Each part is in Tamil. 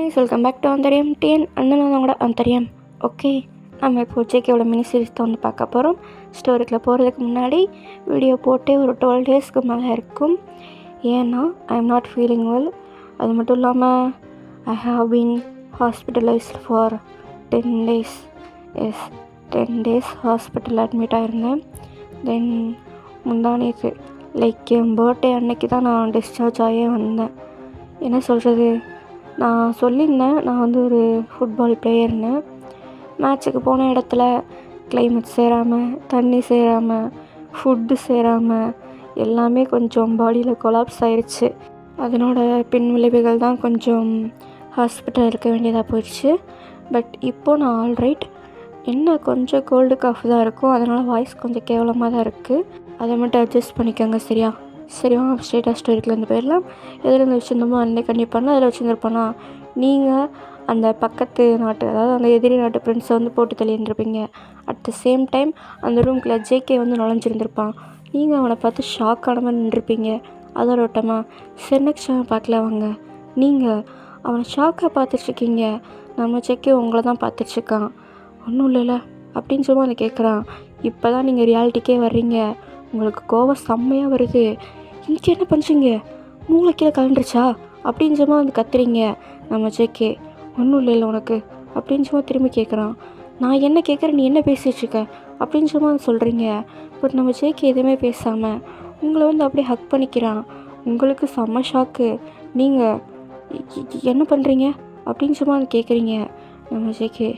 கைஸ், வெல்கம் பேக் டு அந்தரியம் டிஎன் அண்ணனோட அந்தரியம். ஓகே, நம்ம இப்போ ஜேகேவோட மினி சீரிஸ் தான் வந்து பார்க்க போகிறோம். ஸ்டோரிக்குள்ளே போகிறதுக்கு முன்னாடி வீடியோ போட்டே ஒரு 12 டேஸ்க்கு மேலே இருக்கும். ஏன்னா I am not feeling well. அது மட்டும் இல்லாமல் I have been hospitalised for 10 days. Yes, 10 days hospital admit ஆகிருந்தேன். தென் முந்தானேக்கு லைக் என் பர்த்டே அன்னைக்கு தான் நான் டிஸ்சார்ஜ் ஆகியே வந்தேன். என்ன சொல்கிறது, நான் சொல்லியிருந்தேன் நான் வந்து ஒரு ஃபுட்பால் பிளேயர்னு. மேட்ச்சுக்கு போன இடத்துல கிளைமேட் சேராமல், தண்ணி சேராமல், ஃபுட்டு சேராமல் எல்லாமே கொஞ்சம் பாடியில் கொலாப்ஸ் ஆயிடுச்சு. அதனோட பின் விளைவுகள் தான் கொஞ்சம் ஹாஸ்பிட்டல் இருக்க வேண்டியதாக போயிடுச்சு. பட் இப்போது நான் ஆல்ரைட். என்ன கொஞ்சம் கோல்டு காஃப் தான் இருக்கும், அதனால் வாய்ஸ் கொஞ்சம் கேவலமாக தான் இருக்குது. அதை மட்டும் அட்ஜஸ்ட் பண்ணிக்கோங்க. சரியா ஸ்ட்ரெயிட்டாக ஸ்டோரிக்குலேருந்து போயிடலாம். எதுலேருந்து வச்சுருந்தோமோ அன்றைக்கி கண்டிப்பாக அதில் வச்சுருந்துருப்போனா, நீங்கள் அந்த பக்கத்து நாட்டு, அதாவது அந்த எதிரி நாட்டு ஃப்ரெண்ட்ஸை வந்து போட்டு தள்ளியிருந்துருப்பீங்க. அட் த சேம் டைம் அந்த ரூம்குள்ளே ஜேகே வந்து நுழைஞ்சிருந்துருப்பான். நீங்கள் அவனை பார்த்து ஷாக் ஆன மாதிரி நின்றுருப்பீங்க. அதோட ஓட்டமாக சென்னக்ஷாவை பார்க்கல வாங்க. நீங்கள் அவனை ஷாக்காக பார்த்துட்ருக்கீங்க. நம்ம ஜேகே உங்களை தான் பார்த்துட்ருக்கான். ஒன்றும் இல்லைல்ல அப்படின்னு சொல்லி அதை கேட்குறான். இப்போ தான் நீங்கள் ரியாலிட்டிக்கே வர்றீங்க. உங்களுக்கு கோவம் செம்மையாக வருது. இன்றைக்கி என்ன பண்ணுறீங்க, மூளை கீழே கலண்டுருச்சா அப்படின்னு சும்மா வந்து கத்துறீங்க. நம்ம ஜேகே ஒன்றும் இல்லை உனக்கு அப்படின்னு சும்மா திரும்பி கேட்குறான். நான் என்ன கேட்குறேன், நீ என்ன பேசிகிட்ருக்க அப்படின்னு சும்மா வந்து சொல்கிறீங்க. பட் நம்ம ஜேகே எதுவுமே பேசாமல் உங்களை வந்து அப்படியே ஹக் பண்ணிக்கிறான். உங்களுக்கு செம்ம ஷாக்கு. நீங்கள் என்ன பண்ணுறீங்க அப்படின்னு சும்மா வந்து கேட்குறீங்க. நம்ம ஜேகே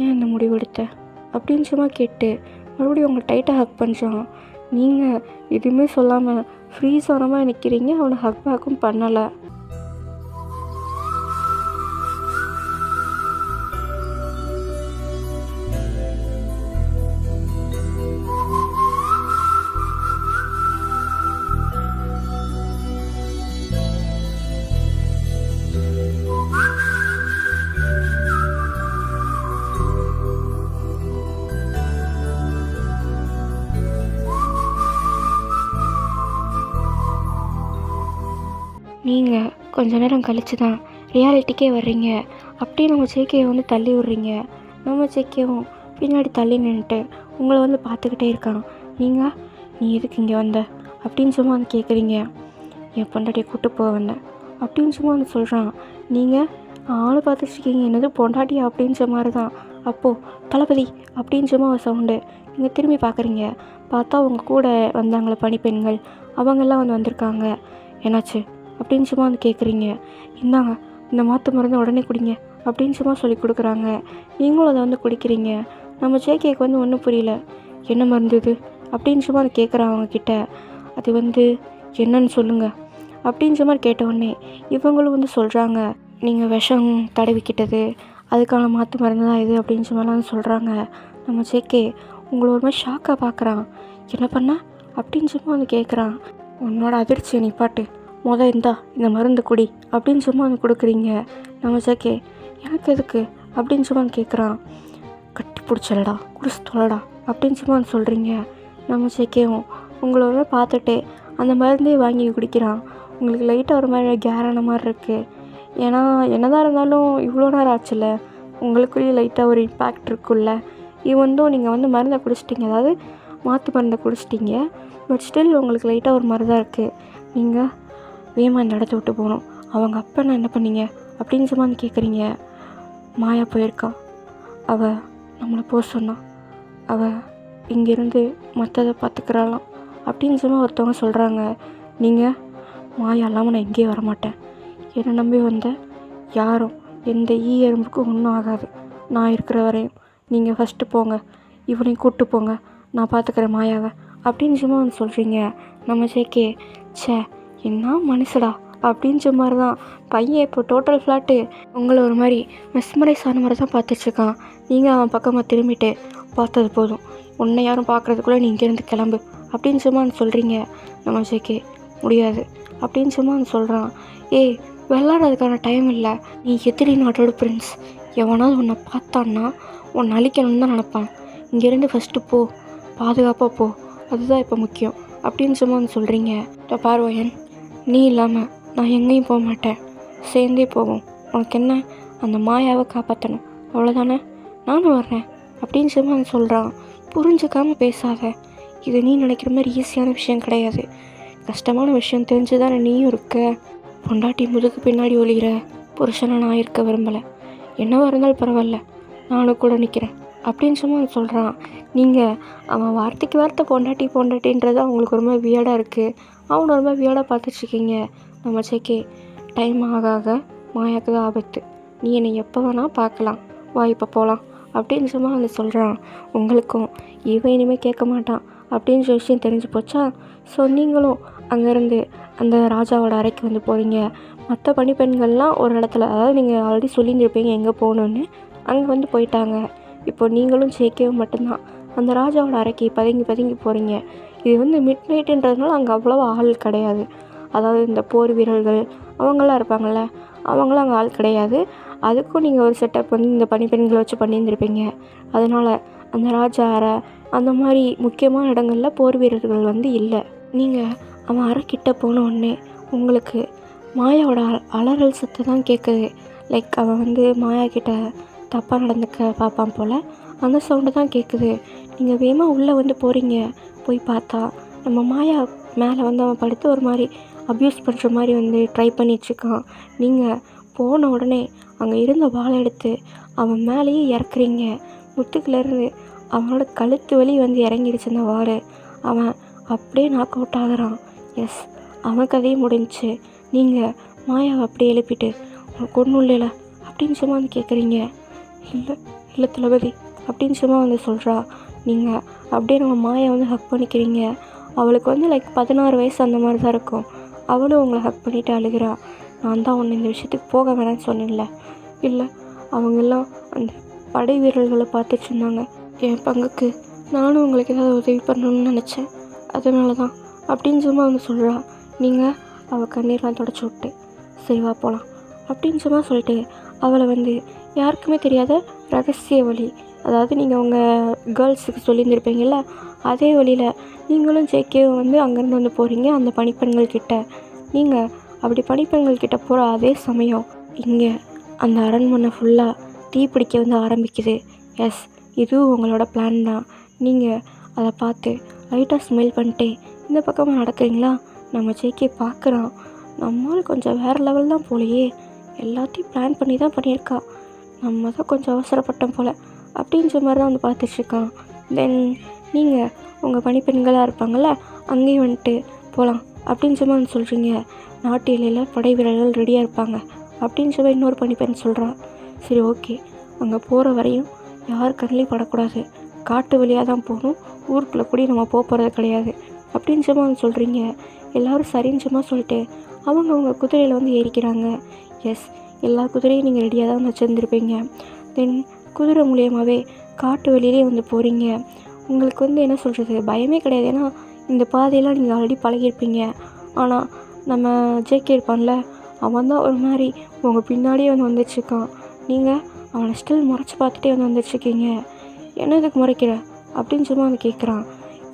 ஏன் இந்த முடிவு எடுத்த அப்படின்னு சும்மா கேட்டு மறுபடியும் உங்களை டைட்டாக ஹக் பண்ணுறான். நீங்கள் எதுவுமே சொல்லாமல் ஃப்ரீஸ் ஆனமாக நிற்கிறீங்க. அவனை ஹக் பேக்கும் பண்ணலை. நீங்கள் கொஞ்ச நேரம் கழித்து தான் ரியாலிட்டிக்கே வர்றீங்க. அப்படியே நம்ம ஜேகேயை வந்து தள்ளி விட்றீங்க. நம்ம ஜேகேவும் பின்னாடி தள்ளி நின்றுட்டு உங்களை வந்து பார்த்துக்கிட்டே இருக்கான். நீ எதுக்கு இங்கே வந்த அப்படின்னு சும்மா வந்து கேட்குறீங்க. என் பொண்டாட்டியை கூப்பிட்டு போக வந்தேன் அப்படின்னு சும்மா வந்து சொல்கிறான். நீங்கள் ஆளை பார்த்துட்ருக்கீங்க, என்னது பொண்டாட்டியா அப்படின்ற மாதிரி தான். அப்போது தளபதி அப்படின்னு சும்மா ஒரு சவுண்டு. நீங்கள் திரும்பி பார்க்குறீங்க. பார்த்தா உங்கள் கூட வந்தாங்களே பணிப்பெண்கள், அவங்கெல்லாம் வந்து வந்திருக்காங்க. என்னாச்சு அப்படின்னு சும்மா வந்து கேட்குறீங்க. இந்தாங்க இந்த மாற்று மருந்து உடனே குடிங்க அப்படின்னு சும்மா சொல்லி கொடுக்குறாங்க. நீங்களும் அதை வந்து குடிக்கிறீங்க. நம்ம ஜேகேக்கு வந்து ஒன்றும் புரியல. என்ன மருந்து இது அப்படின்னு சும்மா வந்து கேட்குறான் அவங்கக்கிட்ட. அது வந்து என்னன்னு சொல்லுங்கள் அப்படின்னு சும்மா கேட்டவுடனே இவங்களும் வந்து சொல்கிறாங்க, நீங்கள் விஷம் தடவிக்கிட்டது, அதுக்கான மாற்று மருந்து தான் இது அப்படின்னு சும்மாலாம் சொல்கிறாங்க. நம்ம ஜேகே உங்களை ஒரு மாதிரி ஷாக்காக பார்க்குறான். என்ன பண்ண அப்படின்னு சும்மா வந்து கேட்குறான். உன்னோட அதிர்ச்சியை நிப்பாட்டு, இந்த மருந்து குடி அப்படின்னு சும்மா வந்து கொடுக்குறீங்க. நம்ம ஜேகே எனக்கு எதுக்கு அப்படின்னு சும்மா வந்து கேட்குறான். கட்டி பிடிச்சலடா, குடிச்சு தொலைடா அப்படின்னு சும்மா வந்து சொல்கிறீங்க. நம்ம ஜேகேவும் உங்களை ஒரு பார்த்துட்டு அந்த மருந்தே வாங்கி குடிக்கிறான். உங்களுக்கு லைட்டாக ஒரு மாதிரி கேரான மாதிரி இருக்குது. ஏன்னா என்னதான் இருந்தாலும் இவ்வளோ நேரம் ஆச்சுல்ல, உங்களுக்குள்ளேயே லைட்டாக ஒரு இம்பேக்ட் இருக்குல்ல. இவன்தும் நீங்கள் வந்து மருந்தை குடிச்சிட்டிங்க, அதாவது மாற்று மருந்தை குடிச்சிட்டிங்க. பட் ஸ்டில் உங்களுக்கு லைட்டாக ஒரு மாதிரி தான் இருக்குது. நீங்கள் வேமா இந்த இடத்த விட்டு போகணும். அவங்க அப்பா நான் என்ன பண்ணீங்க அப்படின்னு சும்மா வந்து கேட்குறீங்க. மாயா போயிருக்கா, அவள் நம்மளை போக சொன்னான், அவள் இங்கேருந்து மற்றதை பார்த்துக்கிறாளாம் அப்படின்னு சும்மா ஒருத்தவங்க சொல்கிறாங்க. நீங்கள் மாயா இல்லாமல் நான் எங்கேயும் வரமாட்டேன். என்னை நம்பி வந்த யாரும் எந்த எறும்புக்கும் ஒன்றும் ஆகாது. நான் இருக்கிற வரையும் நீங்கள் ஃபஸ்ட்டு போங்க, இவனையும் கூப்பிட்டு போங்க, நான் பார்த்துக்கிறேன் மாயாவை அப்படின்னு சும்மா வந்து சொல்கிறீங்க. நம்ம ஜேகே என்ன மனுஷடா அப்படின்ற மாதிரி தான் பையன் இப்போ டோட்டல் ஃப்ளாட்டு உங்களை ஒரு மாதிரி மெஸ்மரைஸ் ஆன மாதிரி தான் பார்த்துட்ருக்கான். நீங்கள் அவன் பக்கமாக திரும்பிட்டு பார்த்தது போதும், உன்னை யாரும் பார்க்குறதுக்குள்ளே நீ இங்கேருந்து கிளம்பு அப்படின்னு சும்மா சொல்கிறீங்க. நம்ம ஜேகே முடியாது அப்படின்னு சும்மா சொல்கிறான். ஏய், விளாட்றதுக்கான டைம் இல்லை. நீ எதிரி நாட்டோட பிரின்ஸ். எவனாவது உன்னை பார்த்தான்னா உன்னை அழிக்கணும்னு தான் நினப்பான். இங்கேருந்து ஃபஸ்ட்டு போ, பாதுகாப்பாக போ, அதுதான் இப்போ முக்கியம் அப்படின்னு சும்மா சொல்கிறீங்க. பார்வையன், நீ இல்லாமல் நான் எங்கேயும் போக மாட்டேன், சேர்ந்தே போவோம், உனக்கு என்ன, அந்த மாயாவை காப்பாற்றணும் அவ்வளோதானே, நானும் வர்றேன் அப்படின்னு சொல்லி அவன் சொல்கிறான். புரிஞ்சுக்காமல் பேசாத, இது நீ நினைக்கிற மாதிரி ஈஸியான விஷயம் கிடையாது. கஷ்டமான விஷயம் தெரிஞ்சு தானே நீயும் இருக்க. பொண்டாட்டி முதுகு பின்னாடி ஒழிகிற புருஷனை நான் இருக்க விரும்பலை. என்னவா இருந்தாலும் பரவாயில்ல, நானும் கூட நிற்கிறேன் அப்படின்னு சொல்லி அவன் சொல்கிறான். நீங்கள் அவன் வார்த்தைக்கு வார்த்தை பொண்டாட்டி பொண்டாட்டின்றது அவங்களுக்கு ரொம்ப வியர்டாக இருக்குது. அவனை ரொம்ப வியர்டாக பார்த்துட்ருக்கீங்க. நம்ம சேக்கே, டைம் ஆக ஆக மாயாவுக்கு தான் ஆபத்து. நீ என்னை எப்போ வேணால் பார்க்கலாம், வா இப்போ போகலாம் அப்படின்னு சொல்லி அவன் சொல்கிறான். உங்களுக்கும் இவன் இனிமேல் கேட்க மாட்டான் அப்படின்ற விஷயம் தெரிஞ்சு போச்சா? ஸோ நீங்களும் அங்கேருந்து அந்த ராஜாவோட அறைக்கு வந்து போகிறீங்க. மற்ற பணிப்பெண்கள்லாம் ஒரு இடத்துல, அதாவது நீங்கள் ஆல்ரெடி சொல்லியிருந்திருப்பீங்க எங்கே போகணுன்னு, அங்கே வந்து போயிட்டாங்க. இப்போ நீங்களும் சேக்கேவும் மட்டும்தான் அந்த ராஜாவோட அறைக்கு பதுங்கி பதுங்கி போகிறீங்க. இது வந்து மிட் நைட்டுன்றதுனால அங்கே அவ்வளோவா ஆள் கிடையாது. அதாவது இந்த போர் வீரர்கள் அவங்களாம் இருப்பாங்கள்ல, அவங்களாம் அங்கே ஆள் கிடையாது. அதுக்கும் நீங்கள் ஒரு செட்டப் வந்து இந்த பணிப்பெண்களை வச்சு பண்ணியிருந்திருப்பீங்க. அதனால் அந்த ராஜா அறை அந்த மாதிரி முக்கியமான இடங்களில் போர் வீரர்கள் வந்து இல்லை. நீங்கள் அவன் அறைக்கிட்ட போன உடனே உங்களுக்கு மாயாவோட அலறல் சத்தம் தான் கேட்குது. லைக் அவன் வந்து மாயா கிட்ட தப்பாக நடந்துக்க பார்ப்பான் போல், அந்த சவுண்டு தான் கேட்குது. நீங்கள் வேகமாக உள்ளே வந்து போகிறீங்க. போய் பார்த்தா நம்ம மாயா மேலே வந்து அவன் படுத்து ஒரு மாதிரி அப்யூஸ் பண்ணுற மாதிரி வந்து ட்ரை பண்ணிட்டுருக்கான். நீங்கள் போன உடனே அங்கே இருந்த வாழை எடுத்து அவன் மேலேயே இறக்குறீங்க. முத்துக்கிலேருந்து அவனோட கழுத்து வலி வந்து இறங்கிடுச்சு அந்த வாழை. அவன் அப்படியே நாக் அவுட் ஆகுறான். எஸ், அவன் கதையும் முடிஞ்சிச்சு. நீங்கள் மாயாவை அப்படியே எழுப்பிட்டு உனக்கு ஒன்றும் இல்லைல்ல அப்படின்னு சும்மா வந்து கேட்குறீங்க. இல்லை இல்லை தளபதி அப்படின்னு சும்மா வந்து சொல்கிறா. நீங்கள் அப்படியே நம்ம மாயை வந்து ஹக் பண்ணிக்கிறீங்க. அவளுக்கு வந்து லைக் 16 வயசு அந்த மாதிரி தான் இருக்கும். அவளும் உங்களை ஹக் பண்ணிவிட்டு அழுகிறா. நான் தான் உன்னை இந்த விஷயத்துக்கு போக வேணான்னு சொன்னேன்ல. இல்லை, அவங்கெல்லாம் அந்த படை வீரர்களை பார்த்துட்டு இருந்தாங்க. என் பங்குக்கு நானும் உங்களுக்கு ஏதாவது உதவி பண்ணணும்னு நினச்சேன், அதனால தான் அப்படின்னு சும்மா வந்து சொல்கிறா. நீங்கள் அவள் கண்ணீர்லாம் தொடச்சி விட்டு சரி வா போகலாம் அப்படின்னு சும்மா சொல்லிட்டு அவளை வந்து யாருக்குமே தெரியாத ரகசிய வழி, அதாவது நீங்கள் உங்கள் கேர்ள்ஸுக்கு சொல்லியிருந்திருப்பீங்கள்ல, அதே வழியில் நீங்களும் ஜேகேவும் வந்து அங்கேருந்து வந்து போகிறீங்க அந்த பணிப்பெண்கள் கிட்ட. நீங்கள் அப்படி பணிப்பெண்கள் கிட்ட போகிற அதே சமயம் இங்கே அந்த அரண்மனை ஃபுல்லாக தீப்பிடிக்க வந்து ஆரம்பிக்குது. எஸ், இதுவும் உங்களோட பிளான் தான். நீங்கள் அதை பார்த்து லைட்டாக ஸ்மெல் பண்ணிட்டு இந்த பக்கமாக நடக்கிறீங்களா? நம்ம ஜேகே பார்க்குறான். நம்மளும் கொஞ்சம் வேறு லெவல் தான் போலையே, எல்லாத்தையும் பிளான் பண்ணி தான் பண்ணியிருக்கா, நம்ம தான் கொஞ்சம் அவசரப்பட்டோம் போல் அப்படின்ற மாதிரி தான் வந்து பார்த்துட்ருக்கான். தென் நீங்கள் உங்கள் பணிப்பெண்களாக இருப்பாங்கள்ல, அங்கேயும் வந்துட்டு போகலாம் அப்படின்னு சொல்லி வந்து சொல்கிறீங்க. நாட்டு எல்லையில் படை வீரர்கள் ரெடியாக இருப்பாங்க அப்படின்னு சொல்லி இன்னொரு பணிப்பெண் சொல்கிறா. சரி ஓகே, அங்கே போகிற வரையும் யார் கண்ணிலையும் படக்கூடாது, காட்டு வழியாக தான் போகணும், ஊருக்குள்ளே கூட நம்ம போகிறது கிடையாது அப்படின்னு சொல்லி வந்து சொல்கிறீங்க. எல்லோரும் சரின்னு சும்மா சொல்லிட்டு அவங்க குதிரையில் வந்து ஏறிக்கிறாங்க. எஸ், எல்லா குதிரையும் நீங்கள் ரெடியாக தான் வச்சுருந்துருப்பீங்க. தென் குதிரை மூலியமாகவே காட்டு வழியிலே வந்து போகிறீங்க. உங்களுக்கு வந்து என்ன சொல்கிறது, பயமே கிடையாது. ஏன்னா இந்த பாதையெல்லாம் நீங்கள் ஆல்ரெடி பழகியிருப்பீங்க. ஆனால் நம்ம ஜேகே இருப்பான்ல, அவன் தான் ஒரு மாதிரி உங்கள் பின்னாடியே வந்து வந்துட்டுருக்கான். நீங்கள் அவனை ஸ்டில் முறைச்சி பார்த்துட்டே வந்து வந்துட்டுருக்கீங்க. என்ன இதுக்கு முறைக்கிற அப்படின்னு சும்மா வந்து கேட்குறான்.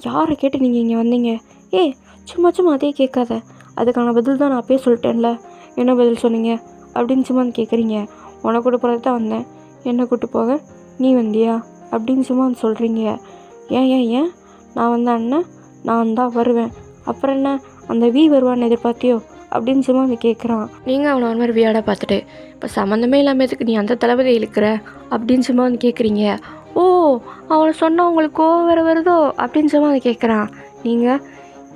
யாரை கேட்டு நீங்கள் இங்கே வந்தீங்க? ஏய், சும்மா சும்மா அதே கேட்காத, அதுக்கான பதில் தான் நான் அப்பயே சொல்லிட்டேன்ல, என்ன பதில் சொன்னீங்க அப்படின்னு சும்மா வந்து கேட்குறீங்க. உனக்கு கூட போகிறது தான் வந்தேன், என்னை கூப்பிட்டு போக நீ வந்தியா அப்படின்னு சும்மா வந்து சொல்கிறீங்க. ஏன் ஏன் ஏன் நான் வந்த அண்ணன், நான் தான் வருவேன், அப்புறம் என்ன அந்த வருவான்னு எதிர்பார்த்தியோ அப்படின்னு சும்மா வந்து கேட்குறான். நீங்கள் அவனை ஒரு மாதிரி வியாடாக பார்த்துட்டு இப்போ சம்மந்தமே இல்லாமல் எதுக்கு நீ அந்த தளபதி இழுக்கிற அப்படின்னு சும்மா வந்து கேட்குறீங்க. ஓ, அவனை சொன்னால் உங்களுக்கு கோவம் வேறு வருதோ அப்படின்னு சும்மா வந்து கேட்குறான். நீங்கள்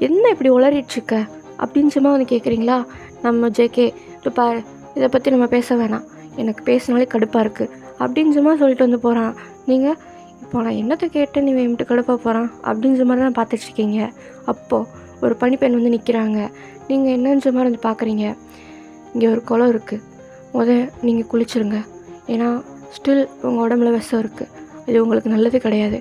என்ன இப்படி உளறிட்டுருக்க அப்படின்னு சும்மா வந்து கேட்குறீங்களா? நம்ம ஜேகே, இப்போ பாரு, இதை பற்றி நம்ம பேச வேணாம், எனக்கு பேசினாலே கடுப்பாக இருக்குது அப்படின்னு சும்மா சொல்லிட்டு வந்து போகிறான். நீங்கள் இப்போ நான் என்னத்தை கேட்டேன், நீ விட்டு கடுப்பாக போகிறான் அப்படின்ற மாதிரி தான் பார்த்துட்ருக்கீங்க. அப்போது ஒரு பணிப்பெண் வந்து நிற்கிறாங்க. நீங்கள் என்னன்ற மாதிரி வந்து பார்க்குறீங்க. இங்கே ஒரு குளம் இருக்குது, நீங்கள் குளிச்சுருங்க, ஏன்னா ஸ்டில் உங்கள் உடம்புல விஷம் இருக்குது, இது உங்களுக்கு நல்லது கிடையாது,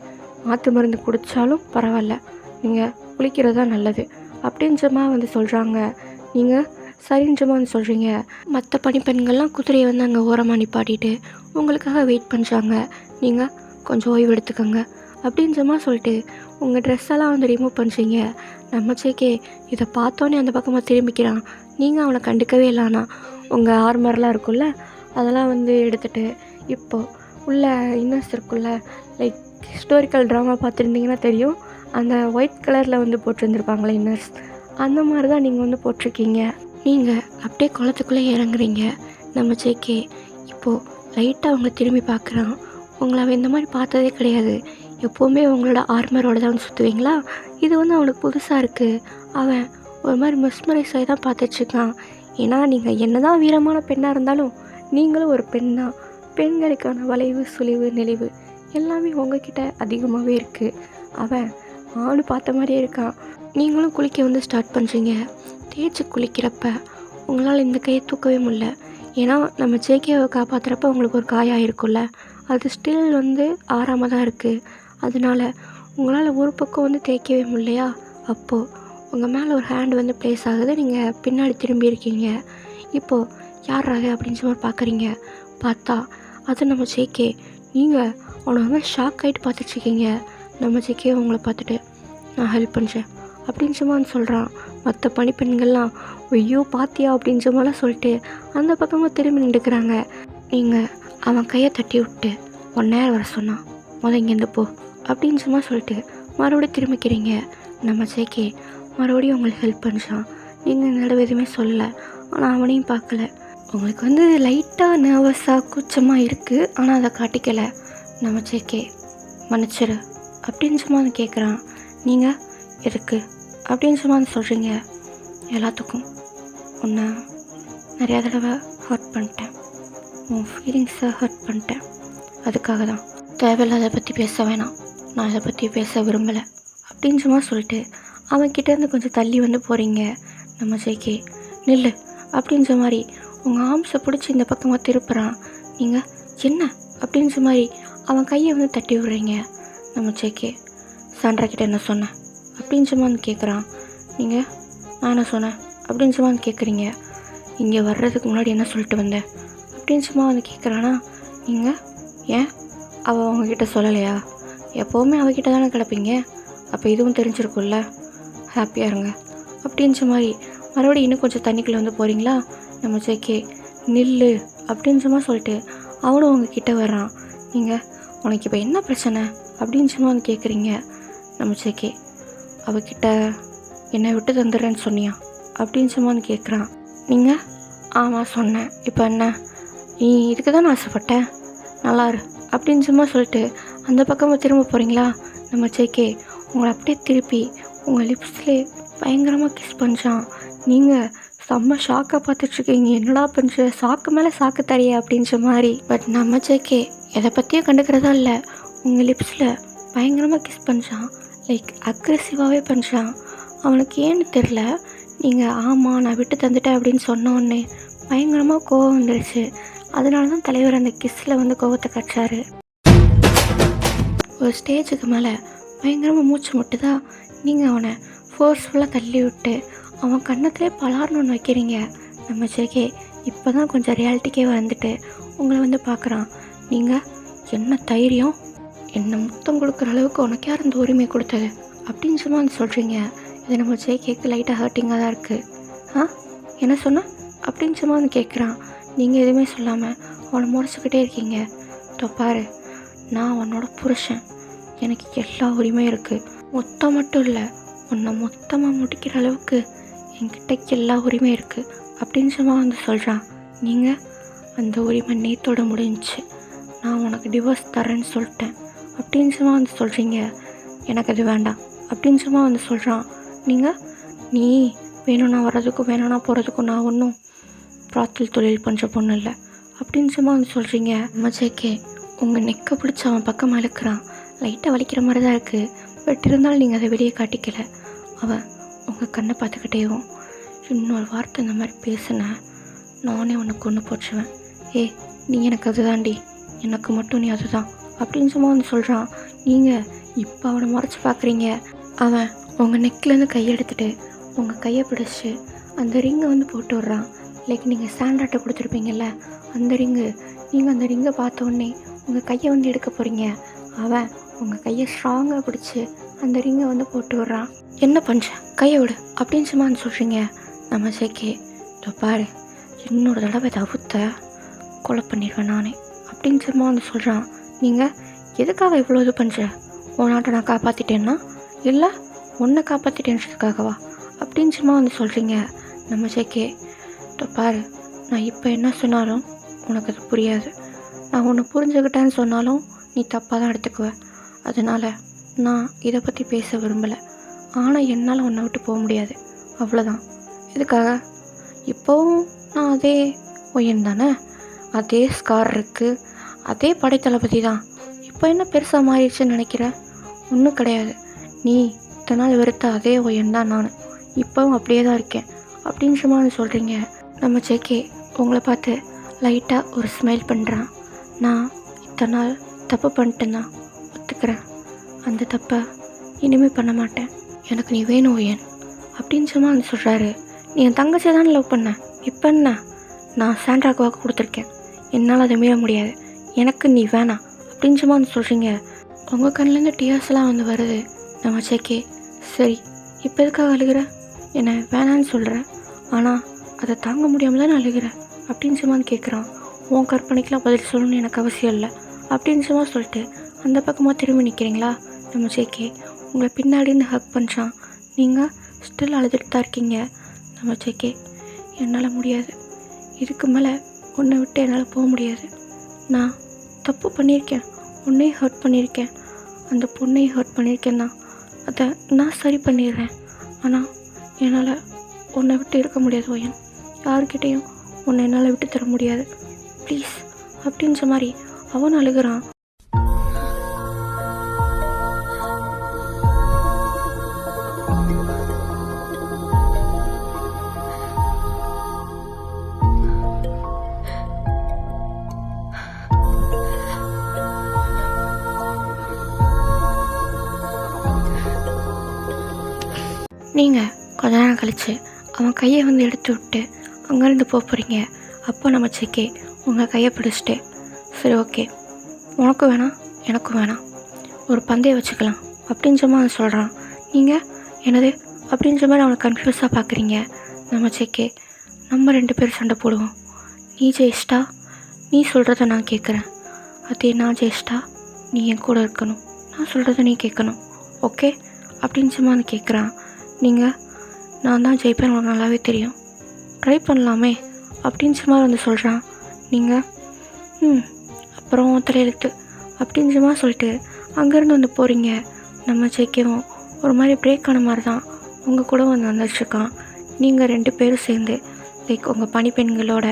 மாற்று மருந்து குடித்தாலும் பரவாயில்ல, நீங்கள் குளிக்கிறது தான் நல்லது அப்படின்ற மாதிரி வந்து சொல்கிறாங்க. நீங்கள் சரின்ற மாதிரி வந்து சொல்கிறீங்க. மற்ற பணிப்பெண்கள்லாம் குதிரையை வந்து அங்கே ஓரமாக நிப்பாட்டிட்டு உங்களுக்காக வெயிட் பண்ணுறாங்க. நீங்கள் கொஞ்சம் ஓய்வு எடுத்துக்கோங்க அப்படின்ற மாதிரி சொல்லிட்டு உங்கள் ட்ரெஸ்ஸெல்லாம் வந்து ரிமூவ் பண்ணுறீங்க. நம்ம ஜேகே இதை பார்த்தோன்னே அந்த பக்கமாக திரும்பிக்கிறான். நீங்கள் அவனை கண்டுக்கவே இல்லைனா உங்கள் ஆர்மர்லாம் இருக்குல்ல, அதெல்லாம் வந்து எடுத்துகிட்டு இப்போது உள்ள இன்னர்ஸ் இருக்குள்ள லைக் ஹிஸ்டாரிக்கல் ட்ராமா பார்த்துருந்தீங்கன்னா தெரியும். அந்த ஒயிட் கலரில் வந்து போட்டிருந்துருப்பாங்களே இன்னர்ஸ், அந்த மாதிரி தான் நீங்கள் வந்து போட்டிருக்கீங்க. நீங்கள் அப்படியே குளத்துக்குள்ளே இறங்குறீங்க. நம்ம ஜேகே இப்போது லைட்டாக அவங்கள திரும்பி பார்க்குறான். உங்களை அவன் இந்த மாதிரி பார்த்ததே கிடையாது. எப்போவுமே உங்களோட ஆர்மரோட தான் வந்து சுற்றுவீங்களா? இது வந்து அவனுக்கு புதுசாக இருக்குது. அவன் ஒரு மாதிரி மெஸ்மரைஸ் ஆகி தான் பார்த்துட்ருக்கான். ஏன்னா நீங்கள் என்ன தான் வீரமான பெண்ணாக இருந்தாலும் நீங்களும் ஒரு பெண் தான். பெண்களுக்கான வளைவு சுழிவு நெளிவு எல்லாமே உங்ககிட்ட அதிகமாகவே இருக்குது. அவன் ஆணு பார்த்த மாதிரியே இருக்கான். நீங்களும் குளிக்க வந்து ஸ்டார்ட் பண்ணுறீங்க. தேய்ச்சி குளிக்கிறப்ப உங்களால் இந்த கையை தூக்கவே முடியல. ஏன்னா நம்ம ஜேகேவை காப்பாற்றுறப்ப உங்களுக்கு ஒரு காயம் இருக்கும்ல, அது ஸ்டில் வந்து ஆறாமல் தான் இருக்குது. அதனால் உங்களால் ஒரு பக்கம் வந்து தேய்க்கவே முடியலையா? அப்போது உங்கள் மேலே ஒரு ஹேண்ட் வந்து ப்ளேஸ் ஆகுது. நீங்கள் பின்னாடி திரும்பி இருக்கீங்க. இப்போது யாராக அப்படின்னு சொல்லி பார்க்குறீங்க. பார்த்தா அது நம்ம ஜேகே. நீங்கள் அவனை வந்து ஷாக் ஆகிட்டு பார்த்துட்ருக்கீங்க. நம்ம ஜேகே உங்களை பார்த்துட்டு நான் ஹெல்ப் பண்ணுறேன் அப்படின்னு சும்மா சொல்கிறான். மற்ற பணிப்பெண்கள்லாம் ஐயோ பாத்தியா அப்படின்ற மாதிரிலாம் சொல்லிட்டு அந்த பக்கமாக திரும்பி நின்றுக்கிறாங்க. நீங்கள் அவன் கையை தட்டி விட்டு 1 நேரம் வர சொன்னான், இங்கேருந்து போ அப்படின்னு சும்மா சொல்லிட்டு மறுபடியும் திரும்பிக்கிறீங்க. நம்ம ஜேகே மறுபடியும் உங்களுக்கு ஹெல்ப் பண்ணுறான். நீங்கள் இந்த தடவை எதுவுமே சொல்லலை, ஆனால் அவனையும் பார்க்கல. உங்களுக்கு வந்து லைட்டாக நர்வஸாக கூச்சமாக இருக்குது, ஆனால் அதை காட்டிக்கலை. நம்ம ஜேகே மன்னிச்சிரு அப்படின்னு சும்மா வந்து கேட்குறான். நீங்கள் எதுக்கு அப்படின்னு சும்மா வந்து சொல்கிறீங்க. எல்லாத்துக்கும் உன்னை நிறையா தடவை ஹர்ட் பண்ணிட்டேன், உன் ஃபீலிங்ஸை ஹர்ட் பண்ணிட்டேன். அதுக்காக தான் தேவையில்லாத பற்றி பேச வேணாம், நான் இதை பற்றி பேச விரும்பலை அப்படின்னு சும்மா சொல்லிட்டு அவன்கிட்டேருந்து கொஞ்சம் தள்ளி வந்து போகிறீங்க. நம்ம ஜேகே நில்லு அப்படின்ற மாதிரி உங்கள் ஆம்ஸை பிடிச்சி இந்த பக்கமாக திருப்புறான். நீங்கள் என்ன அப்படின்ற மாதிரி அவன் கையை வந்து தட்டி விடுறீங்க. நம்ம ஜேகே சாண்ட்ரா கிட்டே என்ன சொன்னேன் அப்படின்னு சும்மா வந்து கேட்குறான். நீங்கள் நான் என்ன சொன்னேன் அப்படின்னு சும்மா வந்து கேட்குறீங்க. இங்கே வர்றதுக்கு முன்னாடி என்ன சொல்லிட்டு வந்தேன் அப்படின்னு சும்மா வந்து கேட்குறானா. நீங்கள் ஏன் அவள் உங்ககிட்ட சொல்லலையா? எப்போவுமே அவகிட்ட தானே கிடப்பீங்க, அப்போ இதுவும் தெரிஞ்சிருக்கும்ல, ஹாப்பியாக இருங்க அப்படின்ற மாதிரி மறுபடியும் இன்னும் கொஞ்சம் தண்ணிக்குள்ளே வந்து போகிறீங்களா. நம்ம ஜேகே நில்லு அப்படின்னு சும்மா சொல்லிட்டு அவனும் உங்ககிட்ட வர்றான். நீங்கள் உனக்கு இப்போ என்ன பிரச்சனை அப்படின்னு சும்மா வந்து கேட்குறீங்க. நம்ம ஜேகே அவகிட்ட என்னை விட்டு தந்துடுறேன்னு சொன்னியா அப்படின்னு சும்மா வந்து கேட்குறான். நீங்கள் ஆமாம் சொன்னேன், இப்போ என்ன நீ இதுக்கு தான் நான் ஆசைப்பட்டேன், நல்லாரு அப்படின்னு சும்மா சொல்லிட்டு அந்த பக்கமாக திரும்ப போகிறீங்களா. நம்ம ஜேகே உங்களை அப்படியே திருப்பி உங்கள் லிப்ஸ்லேயே பயங்கரமாக கிஸ் பண்ணுறான். நீங்கள் செம்ம ஷாக்காக பார்த்துட்ருக்கீங்க. என்னடா பண்ணுற, சாக்கு மேலே சாக்கு தரைய அப்படின்ற மாதிரி. பட் நம்ம ஜேகே எதை பற்றியும் கண்டுக்கிறதா இல்லை, உங்கள் லிப்ஸில் பயங்கரமாக கிஸ் பண்ணுறான். லைக் அக்ரெசிவாகவே பண்ணுறான். அவனுக்கு ஏன்னு தெரில, நீங்கள் ஆமாம் நான் விட்டு தந்துட்டேன் அப்படின்னு சொன்னோடனே பயங்கரமாக கோவம் வந்துடுச்சு. அதனால தான் தலைவர் அந்த கிஸ்ஸில் வந்து கோவத்தை கட்டுறாரு. ஒரு ஸ்டேஜுக்கு மேலே பயங்கரமாக மூச்சு முட்டுதா. நீங்கள் அவனை ஃபோர்ஸ்ஃபுல்லாக தள்ளி விட்டு அவன் கன்னத்திலே பலார்னு வைக்கிறீங்க. நம்ம ஜேகே இப்போ தான் கொஞ்சம் ரியாலிட்டிக்கே வந்துட்டு உங்களை வந்து பார்க்குறான். நீங்கள் என்ன தைரியம், என்னை முத்தம் கொடுக்குற அளவுக்கு உனக்கு யார் இந்த உரிமை கொடுத்தது அப்படின்னு சும்மா வந்து சொல்கிறீங்க. இது நம்ம ஜேகேக்கு லைட்டாக ஹர்ட்டிங்காக தான் இருக்குது. என்ன சொன்ன அப்படின்னு சும்மா வந்து கேட்குறான். நீங்கள் எதுவுமே சொல்லாமல் அவனை முறைச்சிக்கிட்டே இருக்கீங்க. பாரு, நான் உன்னோட புருஷன், எனக்கு எல்லா உரிமையும் இருக்குது. மொத்தம் மட்டும் இல்லை, உன்னை மொத்தமாக முடிக்கிற அளவுக்கு என்கிட்ட எல்லா உரிமையும் இருக்குது அப்படின்னு சும்மா வந்து சொல்கிறான். நீங்கள் அந்த உரிமை நேத்தோட முடிஞ்சிச்சு, நான் உனக்கு டிவோர்ஸ் தரேன்னு சொல்லிட்டேன் அப்படின்னு சும்மா வந்து சொல்கிறீங்க. எனக்கு அது வேண்டாம் அப்படின்னு சும்மா வந்து சொல்கிறான். நீங்கள் நீ வேணும்னா வர்றதுக்கும் வேணும்னா போகிறதுக்கும் நான் ஒன்றும் பிராத்தல் தொழில் பண்ணுற பொண்ணு இல்லை அப்படின்னு சும்மா வந்து சொல்கிறீங்க. மஜேக்கே உங்கள் நெக்கை பிடிச்சி அவன் பக்கமாக இழுக்கிறான். லைட்டாக வலிக்கிற மாதிரி தான் இருக்குது, பட் இருந்தாலும் நீங்கள் அதை வெளியே காட்டிக்கலை. அவன் உங்கள் கண்ணை பார்த்துக்கிட்டேவும் இன்னொரு வார்த்தை இந்த மாதிரி பேசினேன், நானே உன்னை கொண்டு போச்சுவேன். நீ எனக்கு அது தாண்டி, எனக்கு மட்டும் நீ அதுதான் அப்படின்னு சும்மா வந்து சொல்கிறான். நீங்கள் இப்போ அவனை முறைச்சி பார்க்குறீங்க. அவன் உங்கள் நெக்லேருந்து கையெடுத்துட்டு உங்கள் கையை பிடிச்சி அந்த ரிங்கை வந்து போட்டு விட்றான். லைக் நீங்கள் சாண்ட்ராட்டை கொடுத்துருப்பீங்கள்ல அந்த ரிங்கு. நீங்கள் அந்த ரிங்கை பார்த்த உடனே உங்கள் கையை வந்து எடுக்க போகிறீங்க. அவன் உங்கள் கையை ஸ்ட்ராங்காக பிடிச்சி அந்த ரிங்கை வந்து போட்டு விட்றான். என்ன பண்ணுறேன், கையை விடு அப்படின்னு சும்மா சொல்கிறீங்க. நம்ம ஜேகே பாரு, இன்னொரு தடவை இதை அவுத்த கொலை பண்ணிடுவேன் நானே அப்படின்னு சும்மா வந்து சொல்கிறான். நீங்கள் எதுக்காக இவ்வளோ இது பண்ணுற? உன் நாட்டை நான் காப்பாற்றிட்டேன்னா இல்லை உன்னை காப்பாற்றிட்டேன்றதுக்காகவா அப்படின்னு சும்மா வந்து சொல்கிறீங்க. நம்ம ஜேகே, பாரு, நான் இப்போ என்ன சொன்னாலும் உனக்கு அது புரியாது. நான் உன்னை புரிஞ்சுக்கிட்டேன்னு சொன்னாலும் நீ தப்பாக தான் எடுத்துக்குவேன். அதனால் நான் இதை பற்றி பேச விரும்பலை. ஆனால் என்னால் உன்னை விட்டு போக முடியாது, அவ்வளோதான். இதுக்காக இப்போவும் நான் அதே ஒயன் தானே, அதே ஸ்கார் இருக்குது, அதே படைத்தளபதி தான். இப்போ என்ன பெருசாக மாறிடுச்சுன்னு நினைக்கிற? ஒன்றும் கிடையாது. நீ இத்தனை நாள் வெறுத்த அதே ஒயன் தான் நான், இப்போவும் அப்படியே தான் இருக்கேன் அப்படின்னு சும்மா சொல்கிறீங்க. நம்ம ஜேகே உங்களை பார்த்து லைட்டாக ஒரு ஸ்மைல் பண்ணுறான். நான் இத்தனை நாள் தப்பு பண்ணிட்டேன்னா ஒத்துக்கிறேன். அந்த தப்பை இனிமேல் பண்ண மாட்டேன். எனக்கு நீ வேணும் ஒயன் அப்படின்னு சும்மா சொல்கிறாரு. நீ என் தங்கச்சியை தானே லவ் பண்ண, இப்போ என்ன? நான் சாண்ட்ராக்கு வாக்கு கொடுத்துருக்கேன், என்னால் அதை மீற முடியாது. எனக்கு நீ வேணாம் அப்படின்னு சும்மா சொல்கிறீங்க. உங்கள் கண்ணிலேருந்து டியர்ஸ்லாம் வருது. நம்ம ஜேகே, சரி இப்போ எதுக்காக அழுகிற? என்னை வேணான்னு சொல்கிறேன், ஆனால் அதை தாங்க முடியாமல் தான் அழுகிறேன் அப்படின்னு சும்மா கேட்குறான். உன் கற்பனைக்கெலாம் பதில் சொல்லணும்னு எனக்கு அவசியம் இல்லை அப்படின்னு சும்மா சொல்லிட்டு அந்த பக்கமாக திரும்பி நிற்கிறீங்களா? நம்ம ஜேகே உங்களை பின்னாடின்னு ஹக் பண்ணுறான். நீங்கள் ஸ்டில் அழுதுட்டு தான் இருக்கீங்க. நம்ம ஜேகே, என்னால் முடியாது, இதுக்கு மேலே உன்னை விட்டு என்னால் போக முடியாது. நான் தப்பு பண்ணியிருக்கேன், உன்னையும் ஹர்ட் பண்ணியிருக்கேன், அந்த பொண்ணையும் ஹர்ட் பண்ணியிருக்கேன்னா அதை நான் சரி பண்ணிடுறேன். ஆனால் என்னால் உன்னை விட்டு இருக்க முடியாது ஒயன், யார்கிட்டையும் உன்னை என்னால் விட்டு தர முடியாது, ப்ளீஸ் அப்படின்ற மாதிரி அவன் அழுகிறான். நீங்கள் கொஞ்ச நேரம் கழித்து அவன் கையை எடுத்து விட்டு அங்கேருந்து போகிறீங்க. அப்போ நம்ம ஜேகே உங்கள் கையை பிடிச்சிட்டு, சரி ஓகே, உனக்கும் வேணாம் எனக்கும் வேணாம், ஒரு பந்தயம் வச்சுக்கலாம் அப்படின்னு சும்மா அவன் சொல்கிறான். நீங்கள் என்னது அப்படின்ற மாதிரி அவனை கன்ஃபியூஸாக பார்க்குறீங்க. நம்ம ஜேகே, நம்ம 2 பேரும் சண்டை போடுவோம், நீ ஜெயிச்சிட்டா நீ சொல்கிறத நான் கேட்குறேன், அதே நான் ஜெயிச்சிட்டா நீ என் கூட இருக்கணும், நான் சொல்கிறத நீ கேட்கணும், ஓகே அப்படின்னு சும்மா அவன் கேட்குறான். நீங்கள் நான் தான் ஜெயிப்பேன் உனக்கு நல்லாவே தெரியும், ட்ரை பண்ணலாமே அப்படின்னு சும்மா சொல்கிறான். நீங்கள் அப்புறம் தலையெழுத்து அப்படின்னு சும்மா சொல்லிட்டு அங்கேருந்து போகிறீங்க. நம்ம ஜெயிக்கவும் ஒரு மாதிரி பிரேக் ஆன மாதிரி தான் உங்கள் கூட வந்துட்டுருக்கான். நீங்கள் 2 பேரும் சேர்ந்து லைக் உங்கள் பணிப்பெண்களோட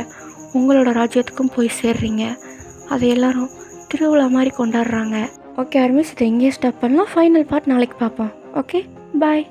உங்களோட ராஜ்யத்துக்கும் போய் சேர்றீங்க. அதை எல்லோரும் திருவிழா மாதிரி கொண்டாடுறாங்க. ஓகே ஆர்மிஸ், இதை எங்கேயே ஸ்டாப் பண்ணலாம். ஃபைனல் பார்ட் நாளைக்கு பார்ப்போம். ஓகே, பாய்.